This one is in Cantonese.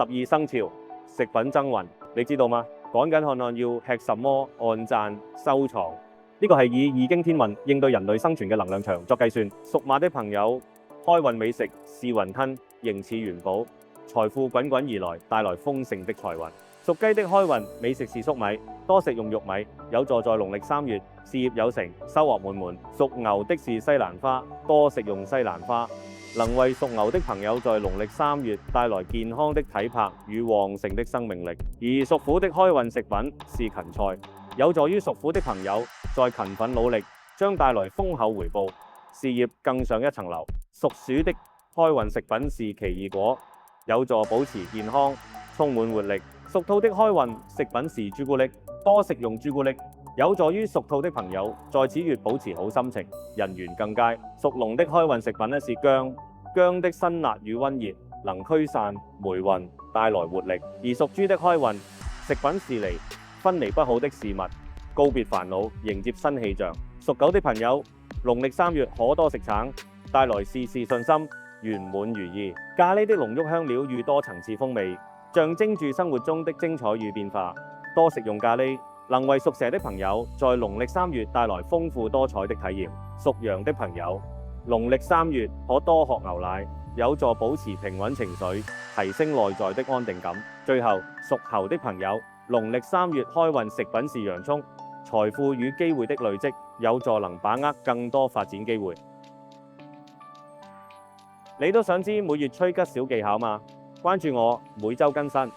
12生肖食品增運，你知道嗎？趕緊看看要吃什麼，按讚收藏。呢個係以易經天運應對人類生存嘅能量場作計算。屬馬的朋友，開運美食是雲吞，形似元寶，財富滾滾而來，帶來豐盛的財運。屬雞的開運美食是粟米，多食用玉米，有助在農曆3月事業有成，收穫滿滿。屬牛的是西蘭花，多食用西蘭花，能為屬牛的朋友在農曆3月帶來健康的體魄與旺盛的生命力。而屬虎的開運食品是芹菜，有助於屬虎的朋友在勤奮努力將帶來豐厚回報，事業更上一層樓。屬鼠的開運食品是奇異果，有助保持健康，充滿活力。屬兔的開運食品是朱古力，多食用朱古力，有助於屬兔的朋友在此月保持好心情，人緣更佳。屬龍的開運食品是薑，薑的辛辣與溫熱能驅散霉運，帶來活力。而屬豬的開運食品是離，分離不好的事物，告別煩惱，迎接新氣象。屬狗的朋友，農曆3月可多食橙，帶來事事順心，圓滿如意。咖喱的濃郁香料與多層次風味，象徵住生活中的精彩與變化。多食用咖喱，能為屬蛇的朋友在農曆3月帶來豐富多彩的體驗。屬羊的朋友，農曆3月可多喝牛奶，有助保持平穩情緒，提升內在的安定感。最後，屬猴的朋友，農曆3月開運食品是洋葱，財富與機會的累積，有助能把握更多發展機會。你都想知每月趨吉小技巧嗎？關注我，每週更新。